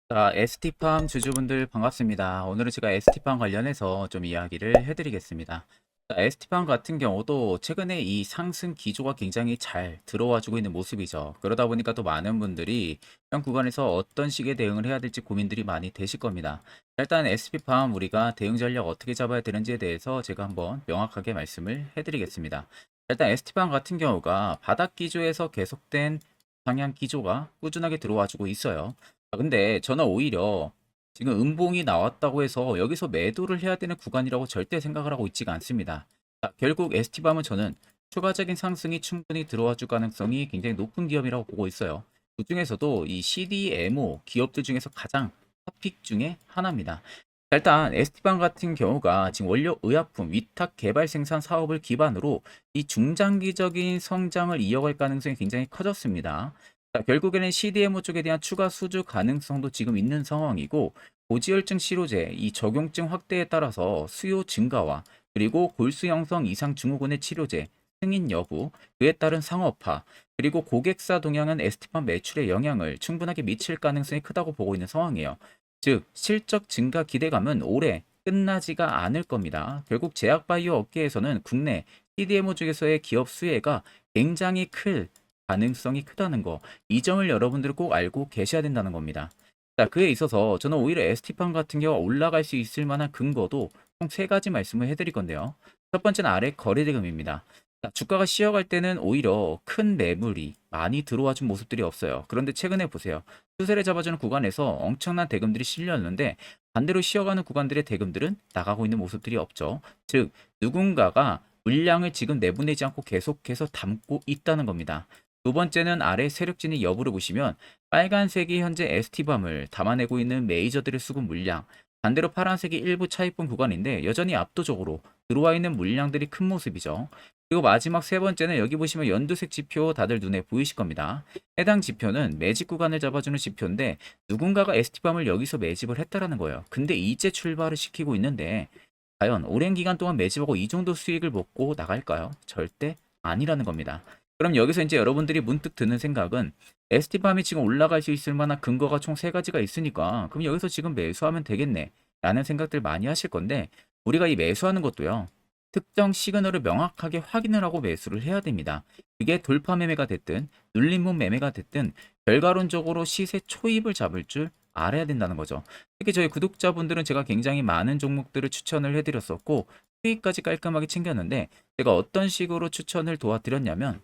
자, ST팜 주주분들 반갑습니다. 오늘은 제가 ST팜 관련해서 좀 이야기를 해드리겠습니다. 자, ST팜 같은 경우도 최근에 이 상승 기조가 굉장히 잘 들어와주고 있는 모습이죠. 그러다 보니까 또 많은 분들이 현 구간에서 어떤 식의 대응을 해야 될지 고민들이 많이 되실 겁니다. 일단 ST팜 우리가 대응 전략 어떻게 잡아야 되는지에 대해서 제가 한번 명확하게 말씀을 해드리겠습니다. 일단 ST팜 같은 경우가 바닥 기조에서 계속된 상향 기조가 꾸준하게 들어와주고 있어요. 근데 저는 오히려 지금 음봉이 나왔다고 해서 여기서 매도를 해야 되는 구간이라고 절대 생각을 하고 있지가 않습니다. 자, 결국 ST밤은 저는 추가적인 상승이 충분히 들어와 줄 가능성이 굉장히 높은 기업이라고 보고 있어요. 그 중에서도 이 CDMO 기업들 중에서 가장 탑픽 중에 하나입니다. 자, 일단 ST밤 같은 경우가 지금 원료 의약품 위탁 개발 생산 사업을 기반으로 이 중장기적인 성장을 이어갈 가능성이 굉장히 커졌습니다. 자, 결국에는 CDMO 쪽에 대한 추가 수주 가능성도 지금 있는 상황이고, 고지혈증 치료제 이 적용증 확대에 따라서 수요 증가와 그리고 골수 형성 이상 증후군의 치료제 승인 여부, 그에 따른 상업화, 그리고 고객사 동향은 에스티팜 매출에 영향을 충분하게 미칠 가능성이 크다고 보고 있는 상황이에요. 즉, 실적 증가 기대감은 올해 끝나지가 않을 겁니다. 결국 제약바이오 업계에서는 국내 CDMO 쪽에서의 기업 수혜가 굉장히 클 가능성이 크다는 거, 이 점을 여러분들 꼭 알고 계셔야 된다는 겁니다. 자, 그에 있어서 저는 오히려 ST팜 같은 경우가 올라갈 수 있을 만한 근거도 총 세 가지 말씀을 해드릴 건데요. 첫 번째는 아래 거래대금입니다. 자, 주가가 쉬어갈 때는 오히려 큰 매물이 많이 들어와 준 모습들이 없어요. 그런데 최근에 보세요. 추세를 잡아주는 구간에서 엄청난 대금들이 실렸는데 반대로 쉬어가는 구간들의 대금들은 나가고 있는 모습들이 없죠. 즉, 누군가가 물량을 지금 내보내지 않고 계속해서 담고 있다는 겁니다. 두 번째는 아래 세력진의 여부를 보시면 빨간색이 현재 ST밤을 담아내고 있는 메이저들의 수급 물량, 반대로 파란색이 일부 차입분 구간인데 여전히 압도적으로 들어와 있는 물량들이 큰 모습이죠. 그리고 마지막 세 번째는 여기 보시면 연두색 지표 다들 눈에 보이실 겁니다. 해당 지표는 매집 구간을 잡아주는 지표인데 누군가가 ST밤을 여기서 매집을 했다라는 거예요. 근데 이제 출발을 시키고 있는데 과연 오랜 기간 동안 매집하고 이 정도 수익을 먹고 나갈까요? 절대 아니라는 겁니다. 그럼 여기서 이제 여러분들이 문득 드는 생각은 ST팜이 지금 올라갈 수 있을 만한 근거가 총 세 가지가 있으니까 그럼 여기서 지금 매수하면 되겠네 라는 생각들 많이 하실 건데, 우리가 이 매수하는 것도요, 특정 시그널을 명확하게 확인을 하고 매수를 해야 됩니다. 그게 돌파 매매가 됐든 눌림목 매매가 됐든 결과론적으로 시세 초입을 잡을 줄 알아야 된다는 거죠. 특히 저희 구독자분들은 제가 굉장히 많은 종목들을 추천을 해드렸었고 수익까지 깔끔하게 챙겼는데, 제가 어떤 식으로 추천을 도와드렸냐면,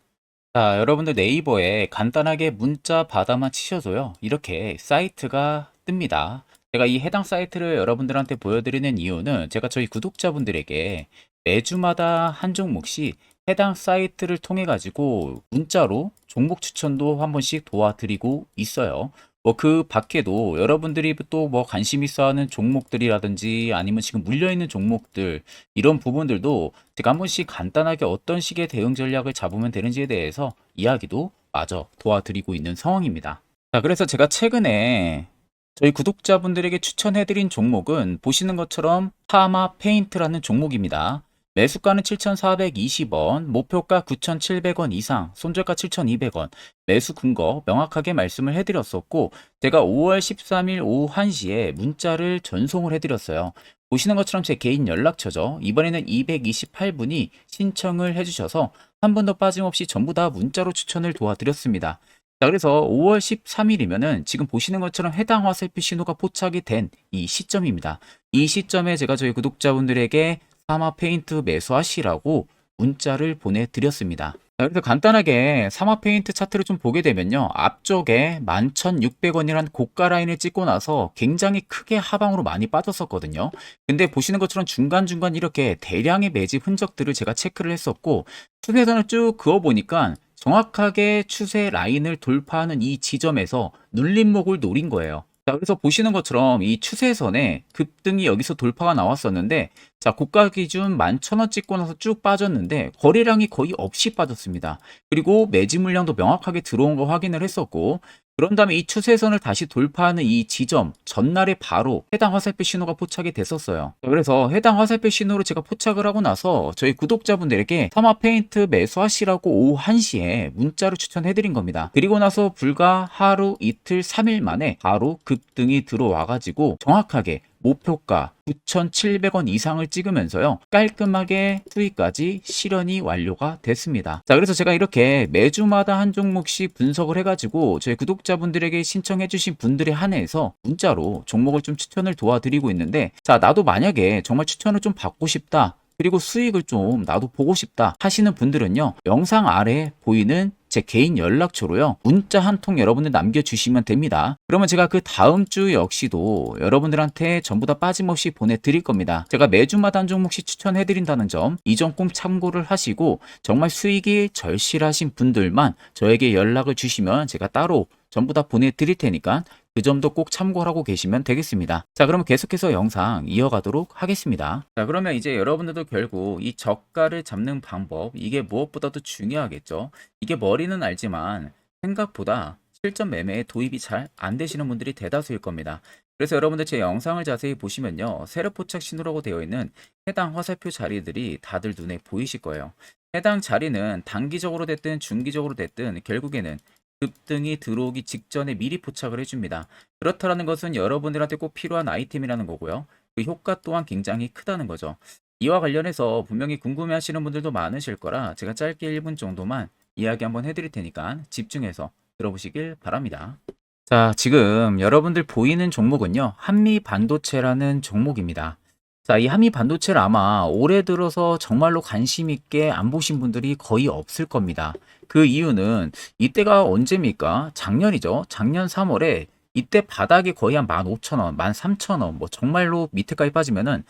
자, 여러분들 네이버에 간단하게 문자 바다만 치셔도요, 이렇게 사이트가 뜹니다. 제가 이 해당 사이트를 여러분들한테 보여드리는 이유는 제가 저희 구독자분들에게 매주마다 한 종목씩 해당 사이트를 통해 가지고 문자로 종목 추천도 한 번씩 도와드리고 있어요. 뭐 그 밖에도 여러분들이 또 뭐 관심 있어 하는 종목들이라든지 아니면 지금 물려있는 종목들, 이런 부분들도 제가 한 번씩 간단하게 어떤 식의 대응 전략을 잡으면 되는지에 대해서 이야기도 마저 도와드리고 있는 상황입니다. 자, 그래서 제가 최근에 저희 구독자분들에게 추천해드린 종목은 보시는 것처럼 파마 페인트라는 종목입니다. 매수가는 7,420원, 목표가 9,700원 이상, 손절가 7,200원, 매수 근거 명확하게 말씀을 해드렸었고, 제가 5월 13일 오후 1시에 문자를 전송을 해드렸어요. 보시는 것처럼 제 개인 연락처죠. 이번에는 228분이 신청을 해주셔서 한 번도 빠짐없이 전부 다 문자로 추천을 도와드렸습니다. 자, 그래서 5월 13일이면은 지금 보시는 것처럼 해당 화살표 신호가 포착이 된 이 시점입니다. 이 시점에 제가 저희 구독자분들에게 사마 페인트 매수하시라고 문자를 보내드렸습니다. 자, 그래서 간단하게 사마 페인트 차트를 좀 보게 되면요, 앞쪽에 11,600원이란 고가 라인을 찍고 나서 굉장히 크게 하방으로 많이 빠졌었거든요. 근데 보시는 것처럼 중간중간 이렇게 대량의 매집 흔적들을 제가 체크를 했었고, 추세선을 쭉 그어보니까 정확하게 추세 라인을 돌파하는 이 지점에서 눌림목을 노린 거예요. 자, 그래서 보시는 것처럼 이 추세선에 급등이 여기서 돌파가 나왔었는데, 자, 고가 기준 11,000원 찍고 나서 쭉 빠졌는데 거래량이 거의 없이 빠졌습니다. 그리고 매집 물량도 명확하게 들어온 거 확인을 했었고, 그런 다음에 이 추세선을 다시 돌파하는 이 지점 전날에 바로 해당 화살표 신호가 포착이 됐었어요. 그래서 해당 화살표 신호로 제가 포착을 하고 나서 저희 구독자분들에게 타마 페인트 매수하시라고 오후 1시에 문자로 추천해드린 겁니다. 그리고 나서 불과 하루, 이틀, 3일 만에 바로 급등이 들어와가지고 정확하게 목표가 9,700원 이상을 찍으면서요, 깔끔하게 수익까지 실현이 완료가 됐습니다. 자, 그래서 제가 이렇게 매주마다 한 종목씩 분석을 해가지고 저희 구독자분들에게 신청해주신 분들에 한해서 문자로 종목을 좀 추천을 도와드리고 있는데, 자, 나도 만약에 정말 추천을 좀 받고 싶다, 그리고 수익을 좀 나도 보고 싶다 하시는 분들은요, 영상 아래 보이는 제 개인 연락처로요, 문자 한 통 여러분들 남겨주시면 됩니다. 그러면 제가 그 다음 주 역시도 여러분들한테 전부 다 빠짐없이 보내드릴 겁니다. 제가 매주마다 한 종목씩 추천해드린다는 점, 이 점 꼭 참고를 하시고, 정말 수익이 절실하신 분들만 저에게 연락을 주시면 제가 따로 전부 다 보내드릴 테니까 그 점도 꼭 참고를 하고 계시면 되겠습니다. 자, 그러면 계속해서 영상 이어가도록 하겠습니다. 자, 그러면 이제 여러분들도 결국 이 저가를 잡는 방법, 이게 무엇보다도 중요하겠죠. 이게 머리는 알지만 생각보다 실전 매매에 도입이 잘 안 되시는 분들이 대다수일 겁니다. 그래서 여러분들 제 영상을 자세히 보시면요, 세력 포착 신호라고 되어 있는 해당 화살표 자리들이 다들 눈에 보이실 거예요. 해당 자리는 단기적으로 됐든 중기적으로 됐든 결국에는 급등이 들어오기 직전에 미리 포착을 해줍니다. 그렇다라는 것은 여러분들한테 꼭 필요한 아이템이라는 거고요. 그 효과 또한 굉장히 크다는 거죠. 이와 관련해서 분명히 궁금해하시는 분들도 많으실 거라 제가 짧게 1분 정도만 이야기 한번 해드릴 테니까 집중해서 들어보시길 바랍니다. 자, 지금 여러분들 보이는 종목은요, 한미 반도체라는 종목입니다. 자, 이 한미 반도체를 아마 올해 들어서 정말로 관심 있게 안 보신 분들이 거의 없을 겁니다. 그 이유는 이때가 언제입니까? 작년이죠. 작년 3월에 이때 바닥이 거의 한 15,000원, 13,000원, 뭐 정말로 밑에까지 빠지면은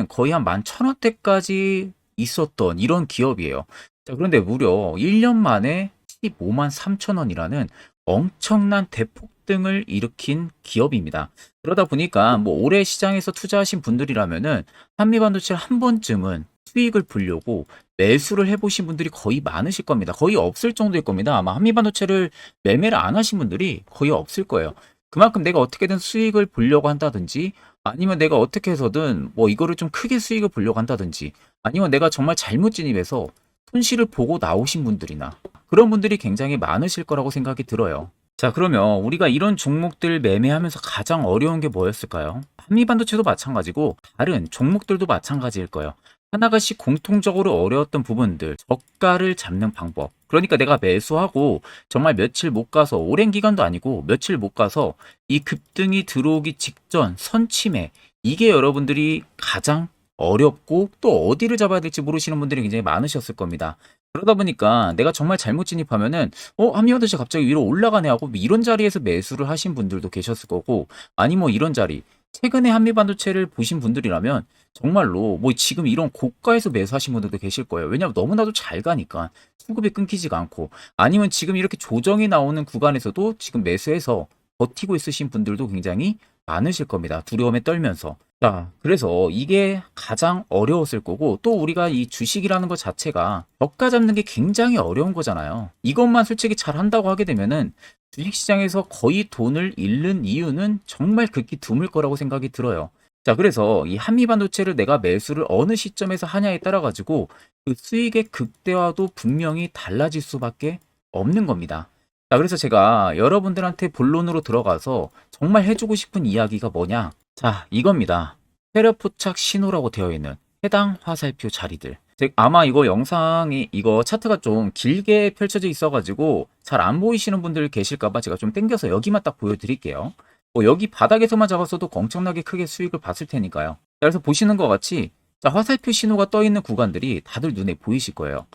거의 한 11,000원대까지 있었던 이런 기업이에요. 자, 그런데 무려 1년 만에 15만 3천원이라는 엄청난 대폭등을 일으킨 기업입니다. 그러다 보니까 뭐 올해 시장에서 투자하신 분들이라면은 한미반도체를 한 번쯤은 수익을 보려고 매수를 해보신 분들이 거의 많으실 겁니다. 거의 없을 정도일 겁니다. 아마 한미반도체를 매매를 안 하신 분들이 거의 없을 거예요. 그만큼 내가 어떻게든 수익을 보려고 한다든지, 아니면 내가 어떻게 해서든 뭐 이거를 좀 크게 수익을 보려고 한다든지, 아니면 내가 정말 잘못 진입해서 손실을 보고 나오신 분들이나 그런 분들이 굉장히 많으실 거라고 생각이 들어요. 자, 그러면 우리가 이런 종목들 매매하면서 가장 어려운 게 뭐였을까요? 한미반도체도 마찬가지고 다른 종목들도 마찬가지일 거예요. 하나가씩 공통적으로 어려웠던 부분들, 저가를 잡는 방법. 그러니까 내가 매수하고 정말 며칠 못 가서, 오랜 기간도 아니고 며칠 못 가서 이 급등이 들어오기 직전 선침해, 이게 여러분들이 가장 어렵고 또 어디를 잡아야 될지 모르시는 분들이 굉장히 많으셨을 겁니다. 그러다 보니까 내가 정말 잘못 진입하면은 한미반도체 갑자기 위로 올라가네 하고 이런 자리에서 매수를 하신 분들도 계셨을 거고, 아니 뭐 이런 자리, 최근에 한미반도체를 보신 분들이라면 정말로 뭐 지금 이런 고가에서 매수하신 분들도 계실 거예요. 왜냐하면 너무나도 잘 가니까 수급이 끊기지가 않고, 아니면 지금 이렇게 조정이 나오는 구간에서도 지금 매수해서 버티고 있으신 분들도 굉장히 많으실 겁니다. 두려움에 떨면서. 자, 그래서 이게 가장 어려웠을 거고, 또 우리가 이 주식이라는 것 자체가 저가 잡는 게 굉장히 어려운 거잖아요. 이것만 솔직히 잘 한다고 하게 되면은 주식시장에서 거의 돈을 잃는 이유는 정말 극히 드물 거라고 생각이 들어요. 자, 그래서 이 한미반도체를 내가 매수를 어느 시점에서 하냐에 따라 가지고 그 수익의 극대화도 분명히 달라질 수밖에 없는 겁니다. 자, 그래서 제가 여러분들한테 본론으로 들어가서 정말 해주고 싶은 이야기가 뭐냐? 자, 이겁니다. 세력 포착 신호라고 되어 있는 해당 화살표 자리들. 아마 이거 영상이, 이거 차트가 좀 길게 펼쳐져 있어가지고 잘 안 보이시는 분들 계실까봐 제가 좀 당겨서 여기만 딱 보여드릴게요. 뭐 여기 바닥에서만 잡았어도 엄청나게 크게 수익을 봤을 테니까요. 자, 그래서 보시는 것 같이, 자, 화살표 신호가 떠 있는 구간들이 다들 눈에 보이실 거예요.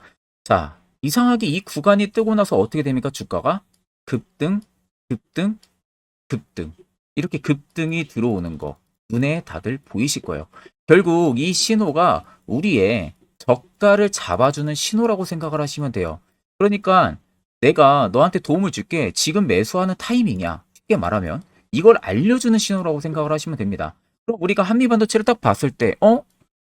자, 이상하게 이 구간이 뜨고 나서 어떻게 됩니까? 주가가 급등, 급등, 급등. 이렇게 급등이 들어오는 거 눈에 다들 보이실 거예요. 결국 이 신호가 우리의 저가를 잡아주는 신호라고 생각을 하시면 돼요. 그러니까 내가 너한테 도움을 줄게, 지금 매수하는 타이밍이야, 쉽게 말하면 이걸 알려주는 신호라고 생각을 하시면 됩니다. 그럼 우리가 한미반도체를 딱 봤을 때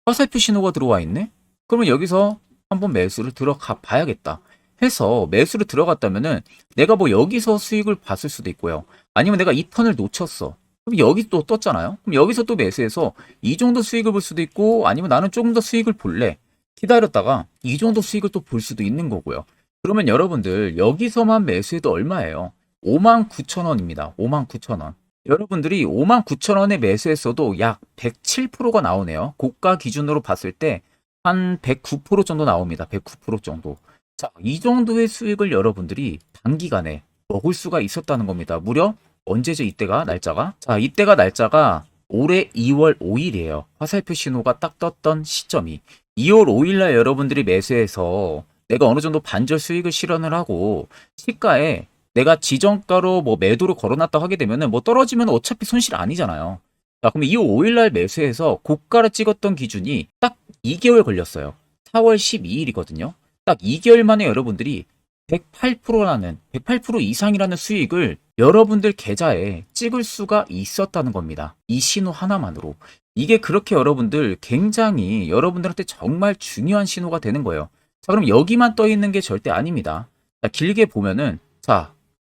화살표 신호가 들어와 있네? 그러면 여기서 한번 매수를 들어가 봐야겠다. 해서 매수를 들어갔다면은 내가 뭐 여기서 수익을 봤을 수도 있고요. 아니면 내가 이 턴을 놓쳤어. 그럼 여기 또 떴잖아요. 그럼 여기서 또 매수해서 이 정도 수익을 볼 수도 있고, 아니면 나는 조금 더 수익을 볼래. 기다렸다가 이 정도 수익을 또 볼 수도 있는 거고요. 그러면 여러분들 여기서만 매수해도 얼마예요? 59,000원입니다. 59,000원. 여러분들이 59,000원에 매수했어도 약 107%가 나오네요. 고가 기준으로 봤을 때 한 109% 정도 나옵니다. 109% 정도. 자, 이 정도의 수익을 여러분들이 단기간에 먹을 수가 있었다는 겁니다. 무려 언제죠? 이때가 날짜가? 자, 이때가 날짜가 올해 2월 5일이에요. 화살표 신호가 딱 떴던 시점이 2월 5일날 여러분들이 매수해서 내가 어느 정도 반절 수익을 실현을 하고 시가에 내가 지정가로 뭐 매도를 걸어놨다 하게 되면은 뭐 떨어지면 어차피 손실 아니잖아요. 자, 그럼 2월 5일날 매수해서 고가를 찍었던 기준이 딱 2개월 걸렸어요. 4월 12일이거든요. 딱 2개월 만에 여러분들이 108%라는 108% 이상이라는 수익을 여러분들 계좌에 찍을 수가 있었다는 겁니다. 이 신호 하나만으로. 이게 그렇게 여러분들 굉장히 여러분들한테 정말 중요한 신호가 되는 거예요. 자, 그럼 여기만 떠 있는 게 절대 아닙니다. 자, 길게 보면은 자,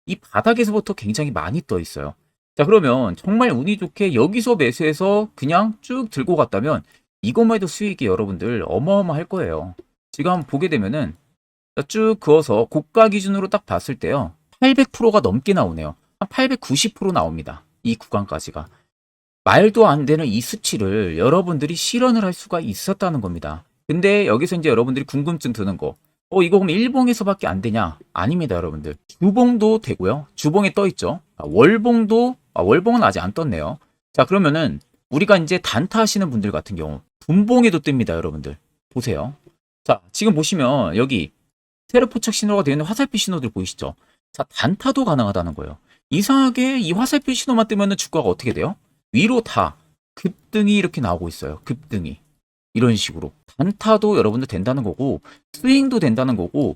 이 바닥에서부터 굉장히 많이 떠 있어요. 자, 그러면 정말 운이 좋게 여기서 매수해서 그냥 쭉 들고 갔다면 이것만 해도 수익이 여러분들 어마어마할 거예요. 지금 한번 보게 되면은 쭉 그어서 고가 기준으로 딱 봤을 때요. 800%가 넘게 나오네요. 한 890% 나옵니다. 이 구간까지가. 말도 안 되는 이 수치를 여러분들이 실현을 할 수가 있었다는 겁니다. 근데 여기서 이제 여러분들이 궁금증 드는 거. 이거 그럼 일봉에서밖에 안 되냐? 아닙니다, 여러분들. 주봉도 되고요. 주봉에 떠 있죠. 월봉도, 월봉은 아직 안 떴네요. 자, 그러면은 우리가 이제 단타 하시는 분들 같은 경우 분봉에도 뜹니다, 여러분들. 보세요. 자, 지금 보시면 여기 세로 포착 신호가 되어 있는 화살표 신호들 보이시죠? 자, 단타도 가능하다는 거예요. 이상하게 이 화살표 신호만 뜨면은 주가가 어떻게 돼요? 위로 다 급등이 이렇게 나오고 있어요. 급등이. 이런 식으로. 단타도 여러분들 된다는 거고, 스윙도 된다는 거고,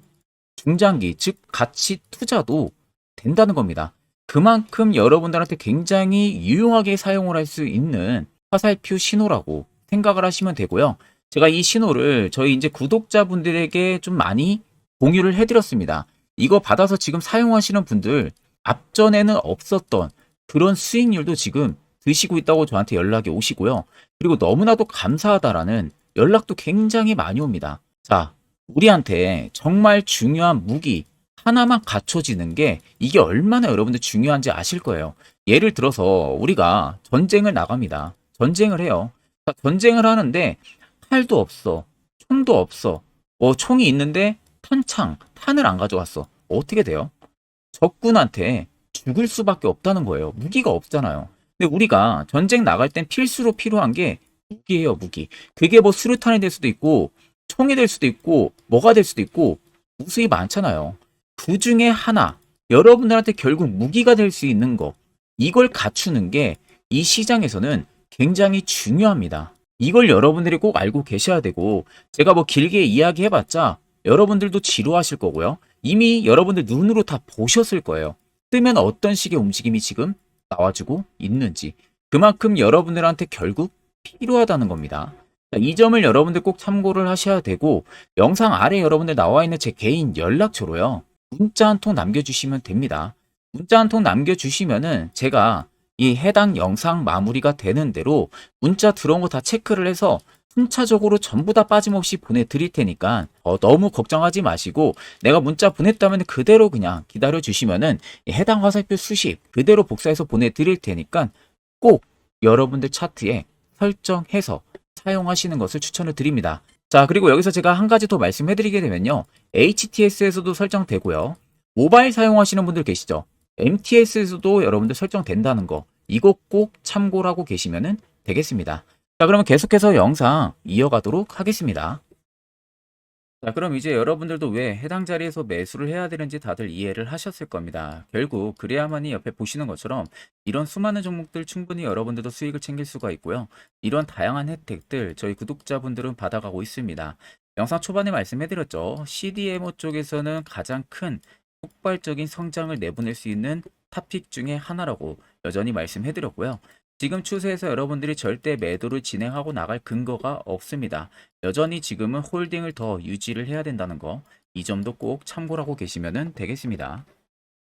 중장기, 즉 가치 투자도 된다는 겁니다. 그만큼 여러분들한테 굉장히 유용하게 사용을 할 수 있는 화살표 신호라고 생각을 하시면 되고요. 제가 이 신호를 저희 이제 구독자분들에게 좀 많이 공유를 해드렸습니다. 이거 받아서 지금 사용하시는 분들 앞전에는 없었던 그런 수익률도 지금 드시고 있다고 저한테 연락이 오시고요. 그리고 너무나도 감사하다라는 연락도 굉장히 많이 옵니다. 자, 우리한테 정말 중요한 무기 하나만 갖춰지는 게 이게 얼마나 여러분들 중요한지 아실 거예요. 예를 들어서 우리가 전쟁을 나갑니다. 전쟁을 해요. 자, 전쟁을 하는데 칼도 없어. 총도 없어. 총이 있는데 탄을 안 가져왔어. 어떻게 돼요? 적군한테 죽을 수밖에 없다는 거예요. 무기가 없잖아요. 근데 우리가 전쟁 나갈 땐 필수로 필요한 게 무기예요, 무기. 그게 뭐 수류탄이 될 수도 있고, 총이 될 수도 있고, 뭐가 될 수도 있고, 무수히 많잖아요. 그 중에 하나, 여러분들한테 결국 무기가 될 수 있는 거, 이걸 갖추는 게 이 시장에서는 굉장히 중요합니다. 이걸 여러분들이 꼭 알고 계셔야 되고, 제가 뭐 길게 이야기해봤자 여러분들도 지루하실 거고요. 이미 여러분들 눈으로 다 보셨을 거예요. 뜨면 어떤 식의 움직임이 지금 나와주고 있는지. 그만큼 여러분들한테 결국 필요하다는 겁니다. 자, 이 점을 여러분들 꼭 참고를 하셔야 되고, 영상 아래 여러분들 나와 있는 제 개인 연락처로요. 문자 한 통 남겨주시면 됩니다. 문자 한 통 남겨주시면은 제가 이 해당 영상 마무리가 되는 대로 문자 들어온 거 다 체크를 해서 순차적으로 전부 다 빠짐없이 보내드릴 테니까 너무 걱정하지 마시고, 내가 문자 보냈다면 그대로 그냥 기다려 주시면은 해당 화살표 수십 그대로 복사해서 보내드릴 테니까 꼭 여러분들 차트에 설정해서 사용하시는 것을 추천을 드립니다. 자, 그리고 여기서 제가 한 가지 더 말씀해 드리게 되면요. HTS에서도 설정되고요. 모바일 사용하시는 분들 계시죠? MTS에서도 여러분들 설정된다는 거, 이거 꼭 참고를 하고 계시면 되겠습니다. 자, 그러면 계속해서 영상 이어가도록 하겠습니다. 자, 그럼 이제 여러분들도 왜 해당 자리에서 매수를 해야 되는지 다들 이해를 하셨을 겁니다. 결국 그래야만이 옆에 보시는 것처럼 이런 수많은 종목들 충분히 여러분들도 수익을 챙길 수가 있고요. 이런 다양한 혜택들 저희 구독자분들은 받아가고 있습니다. 영상 초반에 말씀해드렸죠. CDMO 쪽에서는 가장 큰 폭발적인 성장을 내보낼 수 있는 탑픽 중에 하나라고 여전히 말씀해드렸고요. 지금 추세에서 여러분들이 절대 매도를 진행하고 나갈 근거가 없습니다. 여전히 지금은 홀딩을 더 유지를 해야 된다는 거, 이 점도 꼭 참고를 하고 계시면 되겠습니다.